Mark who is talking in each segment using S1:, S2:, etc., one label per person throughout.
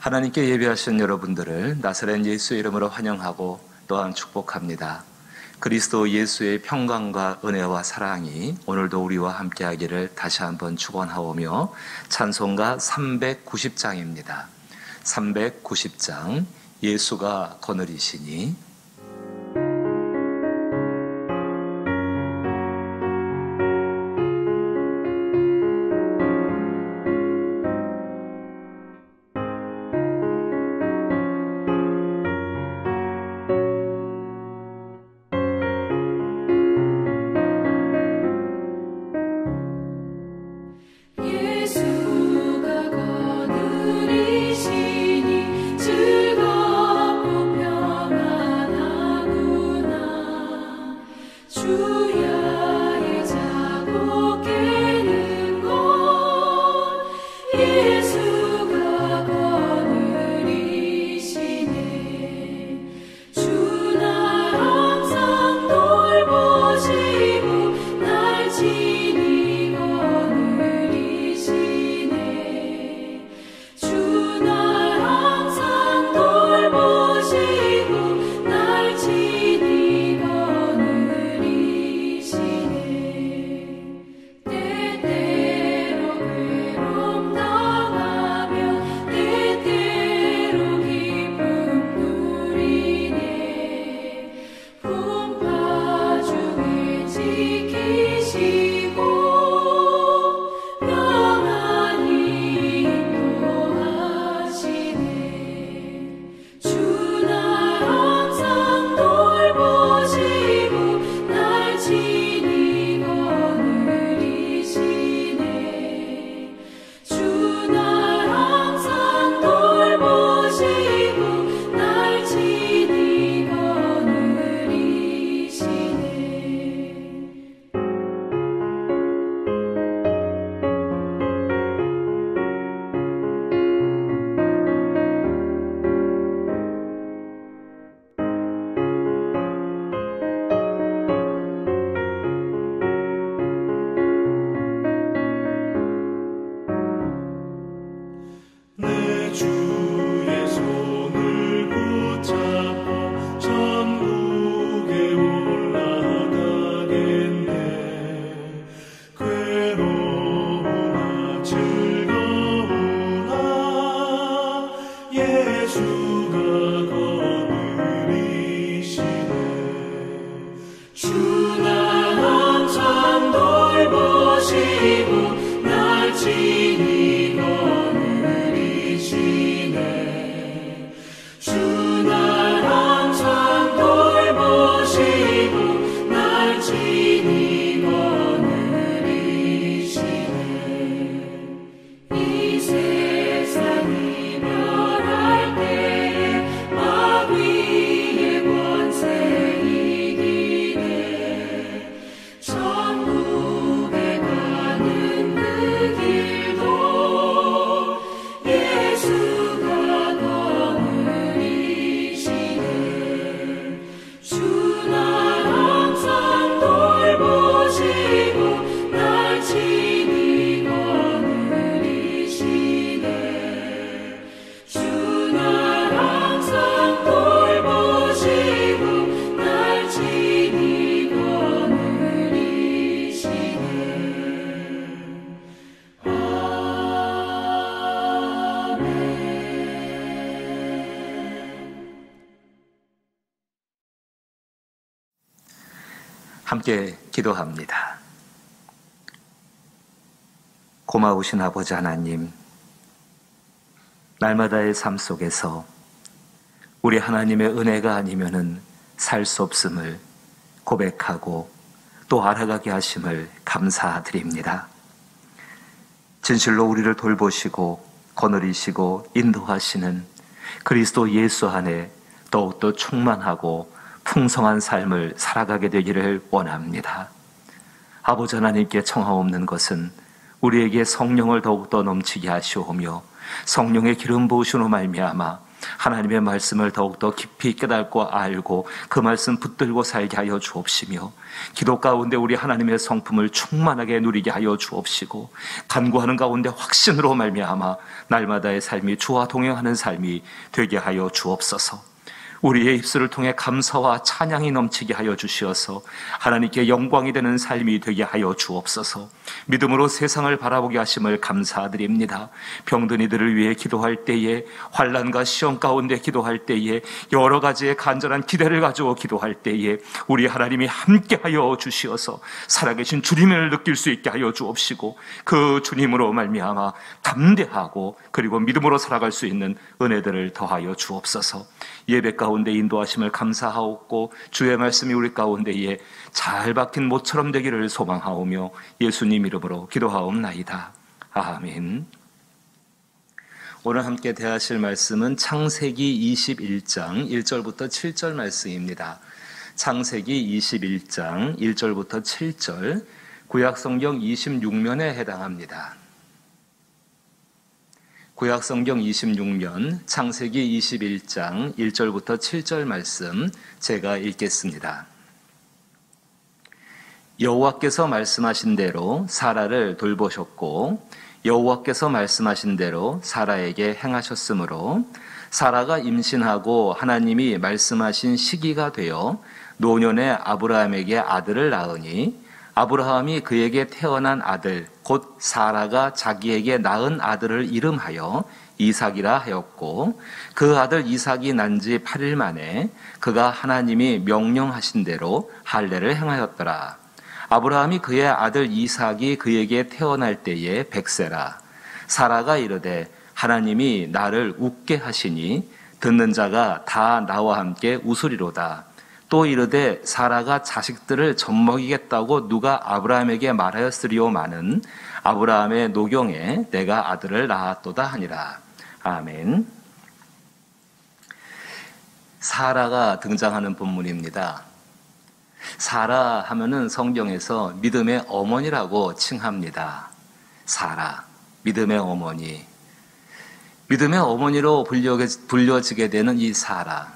S1: 하나님께 예배하신 여러분들을 나사렛 예수의 이름으로 환영하고 또한 축복합니다. 그리스도 예수의 평강과 은혜와 사랑이 오늘도 우리와 함께하기를 다시 한번 축원하오며 찬송가 390장입니다. 390장 예수가 거느리시니. 함께 기도합니다. 고마우신 아버지 하나님, 날마다의 삶 속에서 우리 하나님의 은혜가 아니면은 살 수 없음을 고백하고 또 알아가게 하심을 감사드립니다. 진실로 우리를 돌보시고 거느리시고 인도하시는 그리스도 예수 안에 더욱더 충만하고 풍성한 삶을 살아가게 되기를 원합니다. 아버지 하나님께 청하옵는 것은 우리에게 성령을 더욱더 넘치게 하시오며 성령의 기름 부으심으로 말미암아 하나님의 말씀을 더욱더 깊이 깨닫고 알고 그 말씀 붙들고 살게 하여 주옵시며, 기도 가운데 우리 하나님의 성품을 충만하게 누리게 하여 주옵시고, 간구하는 가운데 확신으로 말미암아 날마다의 삶이 주와 동행하는 삶이 되게 하여 주옵소서. 우리의 입술을 통해 감사와 찬양이 넘치게 하여 주시어서 하나님께 영광이 되는 삶이 되게 하여 주옵소서. 믿음으로 세상을 바라보게 하심을 감사드립니다. 병든 이들을 위해 기도할 때에, 환난과 시험 가운데 기도할 때에, 여러 가지의 간절한 기대를 가지고 기도할 때에 우리 하나님이 함께하여 주시어서 살아계신 주님을 느낄 수 있게 하여 주옵시고, 그 주님으로 말미암아 담대하고 그리고 믿음으로 살아갈 수 있는 은혜들을 더하여 주옵소서. 예배 가운데 인도하심을 감사하옵고 주의 말씀이 우리 가운데에 잘 박힌 못처럼 되기를 소망하오며 예수님 이름으로 기도하옵나이다. 아멘. 오늘 함께 대하실 말씀은 창세기 21장 1절부터 7절 말씀입니다. 창세기 21장 1절부터 7절, 구약성경 26면에 해당합니다. 구약성경 26면 창세기 21장 1절부터 7절 말씀 제가 읽겠습니다. 여호와께서 말씀하신 대로 사라를 돌보셨고 여호와께서 말씀하신 대로 사라에게 행하셨으므로 사라가 임신하고 하나님이 말씀하신 시기가 되어 노년에 아브라함에게 아들을 낳으니 아브라함이 그에게 태어난 아들 곧 사라가 자기에게 낳은 아들을 이름하여 이삭이라 하였고, 그 아들 이삭이 난 지 8일 만에 그가 하나님이 명령하신 대로 할례를 행하였더라. 아브라함이 그의 아들 이삭이 그에게 태어날 때에 100세라. 사라가 이르되 하나님이 나를 웃게 하시니 듣는 자가 다 나와 함께 웃으리로다. 또 이르되 사라가 자식들을 젖먹이겠다고 누가 아브라함에게 말하였으리오마는 아브라함의 노경에 내가 아들을 낳았도다 하니라. 아멘. 사라가 등장하는 본문입니다. 사라 하면은 성경에서 믿음의 어머니라고 칭합니다. 사라, 믿음의 어머니. 믿음의 어머니로 불려지게 되는 이 사라.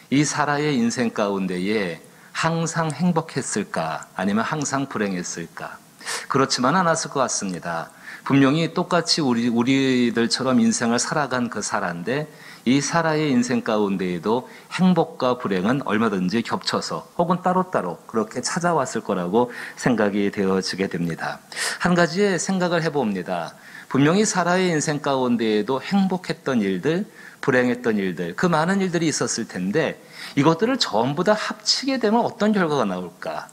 S1: 이 사라의 인생 가운데에 항상 행복했을까? 아니면 항상 불행했을까? 그렇지만 않았을 것 같습니다. 분명히 똑같이 우리들처럼 인생을 살아간 그 사라인데, 이 사라의 인생 가운데에도 행복과 불행은 얼마든지 겹쳐서 혹은 따로따로 그렇게 찾아왔을 거라고 생각이 되어지게 됩니다. 한 가지의 생각을 해봅니다. 분명히 사라의 인생 가운데에도 행복했던 일들, 불행했던 일들, 그 많은 일들이 있었을 텐데 이것들을 전부 다 합치게 되면 어떤 결과가 나올까?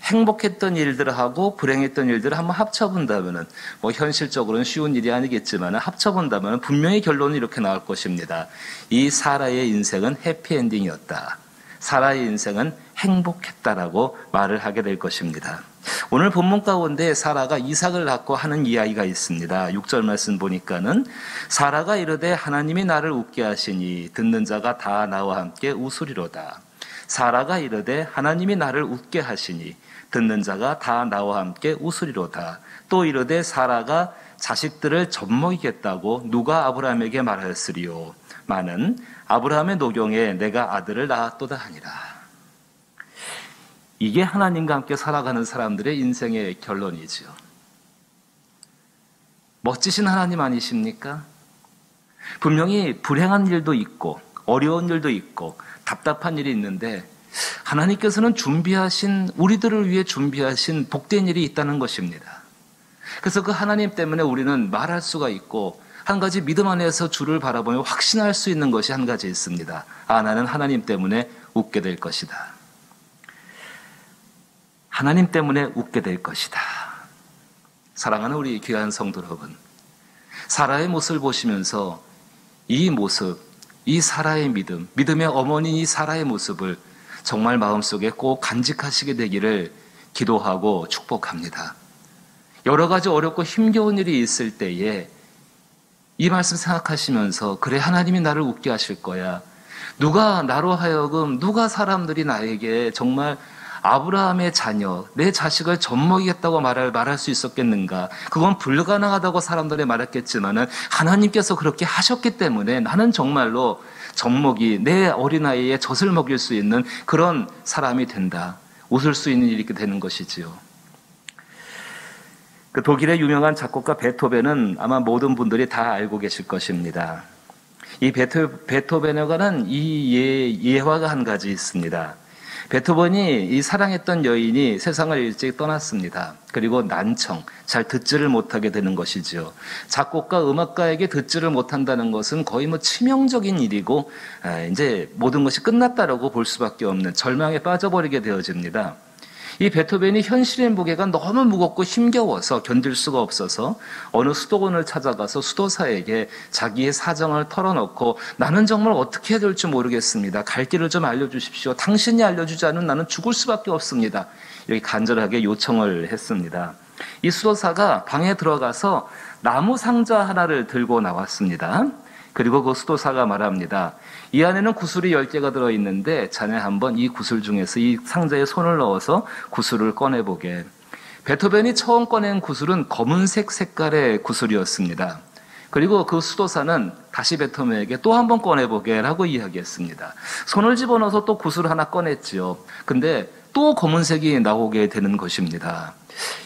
S1: 행복했던 일들하고 불행했던 일들을 한번 합쳐본다면은, 현실적으로는 쉬운 일이 아니겠지만 합쳐본다면 분명히 결론은 이렇게 나올 것입니다. 이 사라의 인생은 해피엔딩이었다. 사라의 인생은 행복했다라고 말을 하게 될 것입니다. 오늘 본문 가운데 사라가 이삭을 낳고 하는 이야기가 있습니다. 6절 말씀 보니까는 사라가 이르되 하나님이 나를 웃게 하시니 듣는 자가 다 나와 함께 웃으리로다. 사라가 이르되 하나님이 나를 웃게 하시니 듣는 자가 다 나와 함께 웃으리로다. 또 이르되 사라가 자식들을 젖먹이겠다고 누가 아브라함에게 말하였으리요? 마는 아브라함의 노경에 내가 아들을 낳았도다 하니라. 이게 하나님과 함께 살아가는 사람들의 인생의 결론이지요. 멋지신 하나님 아니십니까? 분명히 불행한 일도 있고 어려운 일도 있고 답답한 일이 있는데 하나님께서는 우리들을 위해 준비하신 복된 일이 있다는 것입니다. 그래서 그 하나님 때문에 우리는 말할 수가 있고 한 가지 믿음 안에서 주를 바라보며 확신할 수 있는 것이 한 가지 있습니다. 나는 하나님 때문에 웃게 될 것이다. 하나님 때문에 웃게 될 것이다. 사랑하는 우리 귀한 성도 여러분, 사라의 모습을 보시면서 이 모습, 이 사라의 믿음의 어머니 이 사라의 모습을 정말 마음속에 꼭 간직하시게 되기를 기도하고 축복합니다. 여러 가지 어렵고 힘겨운 일이 있을 때에 이 말씀 생각하시면서 그래 하나님이 나를 웃게 하실 거야. 누가 사람들이 나에게 정말 아브라함의 자녀, 내 자식을 젖먹이겠다고 말할 수 있었겠는가? 그건 불가능하다고 사람들이 말했겠지만은 하나님께서 그렇게 하셨기 때문에 나는 정말로 젖먹이, 내 어린아이의 젖을 먹일 수 있는 그런 사람이 된다. 웃을 수 있는 일이 되는 것이지요. 그 독일의 유명한 작곡가 베토벤은 아마 모든 분들이 다 알고 계실 것입니다. 이 베토벤에 관한 이 예화가 한 가지 있습니다. 베토벤이 이 사랑했던 여인이 세상을 일찍 떠났습니다. 그리고 난청, 잘 듣지를 못하게 되는 것이지요. 작곡가, 음악가에게 듣지를 못한다는 것은 거의 치명적인 일이고, 이제 모든 것이 끝났다라고 볼 수밖에 없는 절망에 빠져버리게 되어집니다. 이 베토벤이 현실의 무게가 너무 무겁고 힘겨워서 견딜 수가 없어서 어느 수도원을 찾아가서 수도사에게 자기의 사정을 털어놓고, 나는 정말 어떻게 해야 될지 모르겠습니다. 갈 길을 좀 알려주십시오. 당신이 알려주지 않으면 나는 죽을 수밖에 없습니다. 이렇게 간절하게 요청을 했습니다. 이 수도사가 방에 들어가서 나무 상자 하나를 들고 나왔습니다. 그리고 그 수도사가 말합니다. 이 안에는 구슬이 10개가 들어있는데 자네 한번 이 구슬 중에서 이 상자에 손을 넣어서 구슬을 꺼내보게. 베토벤이 처음 꺼낸 구슬은 검은색 색깔의 구슬이었습니다. 그리고 그 수도사는 다시 베토벤에게 또 한번 꺼내보게 라고 이야기했습니다. 손을 집어넣어서 또 구슬을 하나 꺼냈지요. 근데 또 검은색이 나오게 되는 것입니다.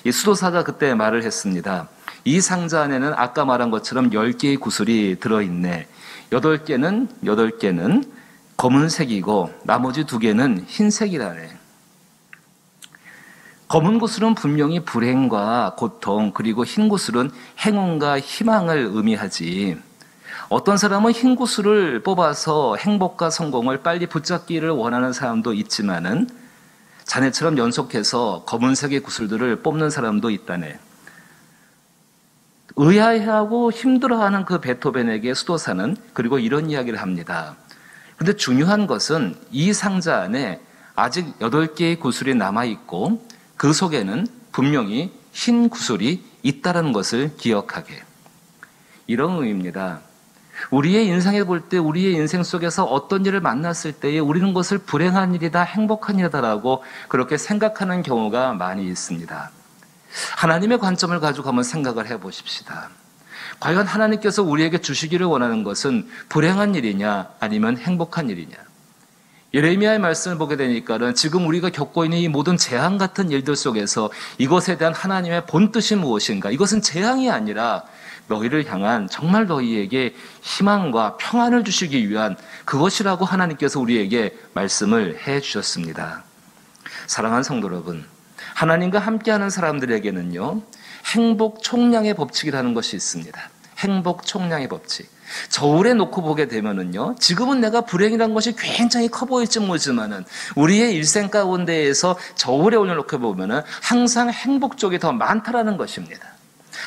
S1: 이 수도사가 그때 말을 했습니다. 이 상자 안에는 아까 말한 것처럼 10개의 구슬이 들어있네. 8개는 검은색이고 나머지 2개는 흰색이라네. 검은 구슬은 분명히 불행과 고통, 그리고 흰 구슬은 행운과 희망을 의미하지. 어떤 사람은 흰 구슬을 뽑아서 행복과 성공을 빨리 붙잡기를 원하는 사람도 있지만은 자네처럼 연속해서 검은색의 구슬들을 뽑는 사람도 있다네. 의아해하고 힘들어하는 그 베토벤에게 수도사는 그리고 이런 이야기를 합니다. 그런데 중요한 것은 이 상자 안에 아직 8개의 구슬이 남아있고 그 속에는 분명히 흰 구슬이 있다는 것을 기억하게. 이런 의미입니다. 우리의 인생에 볼 때, 우리의 인생 속에서 어떤 일을 만났을 때에 우리는 그것을 불행한 일이다, 행복한 일이다라고 그렇게 생각하는 경우가 많이 있습니다. 하나님의 관점을 가지고 한번 생각을 해보십시다. 과연 하나님께서 우리에게 주시기를 원하는 것은 불행한 일이냐 아니면 행복한 일이냐. 예레미야의 말씀을 보게 되니까는 지금 우리가 겪고 있는 이 모든 재앙 같은 일들 속에서 이것에 대한 하나님의 본뜻이 무엇인가. 이것은 재앙이 아니라 너희를 향한 정말 너희에게 희망과 평안을 주시기 위한 그것이라고 하나님께서 우리에게 말씀을 해 주셨습니다. 사랑하는 성도 여러분, 하나님과 함께하는 사람들에게는요, 행복 총량의 법칙이라는 것이 있습니다. 행복 총량의 법칙. 저울에 놓고 보게 되면은요, 지금은 내가 불행이라는 것이 굉장히 커 보일지 모르지만은 우리의 일생 가운데에서 저울에 올려놓고 보면은 항상 행복 쪽이 더 많다라는 것입니다.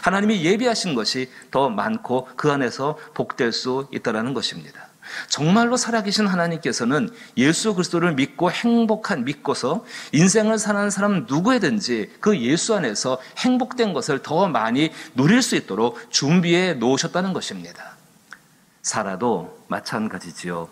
S1: 하나님이 예비하신 것이 더 많고 그 안에서 복될 수 있다라는 것입니다. 정말로 살아계신 하나님께서는 예수 그리스도를 믿고 믿고서 인생을 사는 사람 누구에든지 그 예수 안에서 행복된 것을 더 많이 누릴 수 있도록 준비해 놓으셨다는 것입니다. 사라도 마찬가지지요.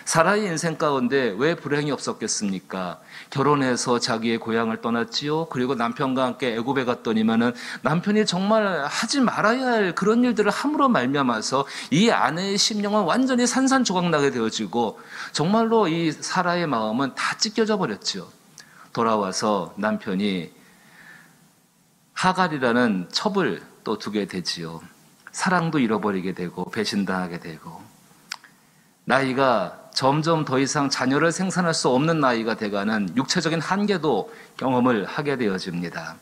S1: 사라의 인생 가운데 왜 불행이 없었겠습니까? 결혼해서 자기의 고향을 떠났지요. 그리고 남편과 함께 애굽에 갔더니만은 남편이 정말 하지 말아야 할 그런 일들을 함으로 말미암아서 이 아내의 심령은 완전히 산산조각나게 되어지고 정말로 이 사라의 마음은 다 찢겨져 버렸지요. 돌아와서 남편이 하갈이라는 첩을 또 두게 되지요. 사랑도 잃어버리게 되고 배신당하게 되고 나이가 점점 더 이상 자녀를 생산할 수 없는 나이가 돼가는 육체적인 한계도 경험을 하게 되어집니다.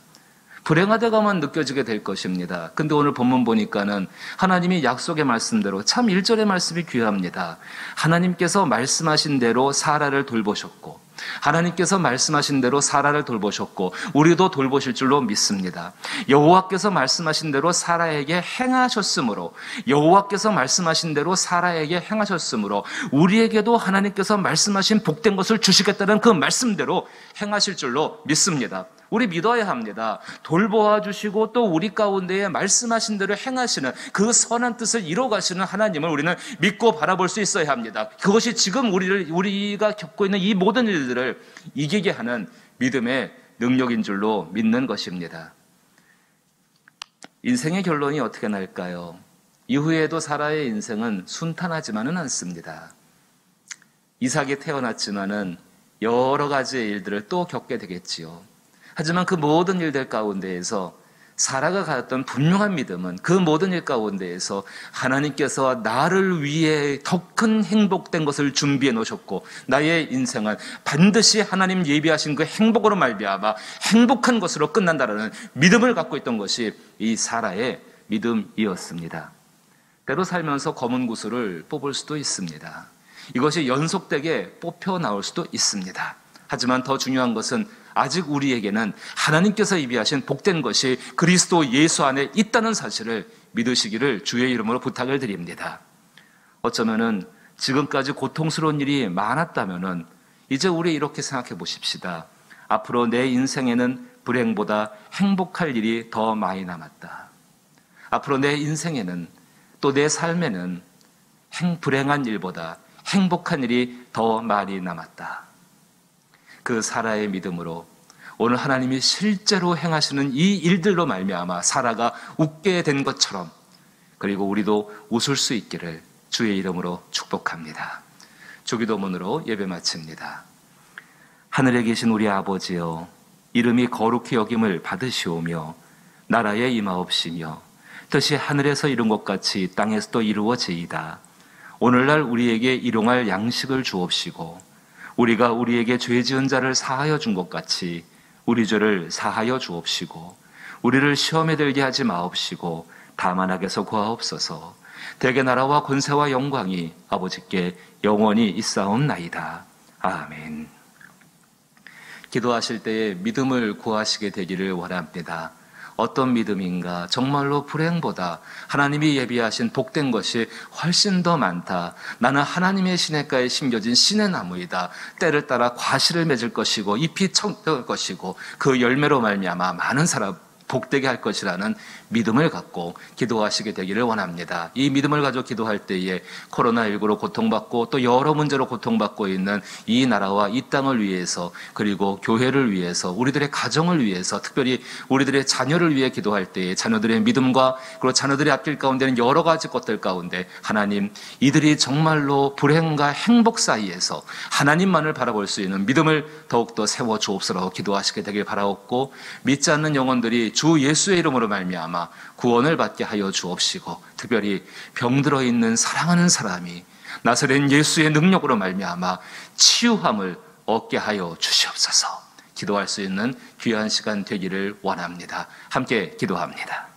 S1: 불행하다가만 느껴지게 될 것입니다. 근데 오늘 본문 보니까는 하나님이 약속의 말씀대로 참 1절의 말씀이 귀합니다. 하나님께서 말씀하신 대로 사라를 돌보셨고 하나님께서 말씀하신 대로 사라를 돌보셨고 우리도 돌보실 줄로 믿습니다. 여호와께서 말씀하신 대로 사라에게 행하셨으므로 여호와께서 말씀하신 대로 사라에게 행하셨으므로 우리에게도 하나님께서 말씀하신 복된 것을 주시겠다는 그 말씀대로 행하실 줄로 믿습니다. 우리 믿어야 합니다. 돌보아 주시고 또 우리 가운데에 말씀하신 대로 행하시는 그 선한 뜻을 이뤄가시는 하나님을 우리는 믿고 바라볼 수 있어야 합니다. 그것이 지금 우리가 겪고 있는 이 모든 일들을 이기게 하는 믿음의 능력인 줄로 믿는 것입니다. 인생의 결론이 어떻게 날까요? 이후에도 사라의 인생은 순탄하지만은 않습니다. 이삭이 태어났지만은 여러 가지의 일들을 또 겪게 되겠지요. 하지만 그 모든 일들 가운데에서 사라가 가졌던 분명한 믿음은 그 모든 일 가운데에서 하나님께서 나를 위해 더 큰 행복된 것을 준비해 놓으셨고 나의 인생은 반드시 하나님 예비하신 그 행복으로 말미암아 행복한 것으로 끝난다라는 믿음을 갖고 있던 것이 이 사라의 믿음이었습니다. 때로 살면서 검은 구슬을 뽑을 수도 있습니다. 이것이 연속되게 뽑혀 나올 수도 있습니다. 하지만 더 중요한 것은 아직 우리에게는 하나님께서 예비하신 복된 것이 그리스도 예수 안에 있다는 사실을 믿으시기를 주의 이름으로 부탁을 드립니다. 어쩌면은 지금까지 고통스러운 일이 많았다면은 이제 우리 이렇게 생각해 보십시다. 앞으로 내 인생에는 불행보다 행복할 일이 더 많이 남았다. 앞으로 내 인생에는 또 내 삶에는 불행한 일보다 행복한 일이 더 많이 남았다. 그 사라의 믿음으로 오늘 하나님이 실제로 행하시는 이 일들로 말미암아 사라가 웃게 된 것처럼 그리고 우리도 웃을 수 있기를 주의 이름으로 축복합니다. 주기도문으로 예배 마칩니다. 하늘에 계신 우리 아버지여, 이름이 거룩히 여김을 받으시오며 나라에 임하옵시며 뜻이 하늘에서 이룬 것 같이 땅에서도 이루어지이다. 오늘날 우리에게 일용할 양식을 주옵시고 우리가 우리에게 죄 지은 자를 사하여 준 것 같이 우리 죄를 사하여 주옵시고 우리를 시험에 들게 하지 마옵시고 다만 악에서 구하옵소서. 대개 나라와 권세와 영광이 아버지께 영원히 있사옵나이다. 아멘. 기도하실 때에 믿음을 구하시게 되기를 원합니다. 어떤 믿음인가? 정말로 불행보다 하나님이 예비하신 복된 것이 훨씬 더 많다. 나는 하나님의 시냇가에 심겨진 신의 나무이다. 때를 따라 과실을 맺을 것이고 잎이 청될 것이고 그 열매로 말미암아 많은 사람 복되게 할 것이라는 믿음을 갖고 기도하시게 되기를 원합니다. 이 믿음을 가지고 기도할 때에 코로나19로 고통받고 또 여러 문제로 고통받고 있는 이 나라와 이 땅을 위해서 그리고 교회를 위해서 우리들의 가정을 위해서 특별히 우리들의 자녀를 위해 기도할 때에 자녀들의 믿음과 그리고 자녀들이 아낄 가운데는 여러 가지 것들 가운데 하나님 이들이 정말로 불행과 행복 사이에서 하나님만을 바라볼 수 있는 믿음을 더욱더 세워주옵소서 기도하시게 되길 바라옵고 믿지 않는 영혼들이 주 예수의 이름으로 말미암아 구원을 받게 하여 주옵시고 특별히 병들어 있는 사랑하는 사람이 나사렛 예수의 능력으로 말미암아 치유함을 얻게 하여 주시옵소서. 기도할 수 있는 귀한 시간 되기를 원합니다. 함께 기도합니다.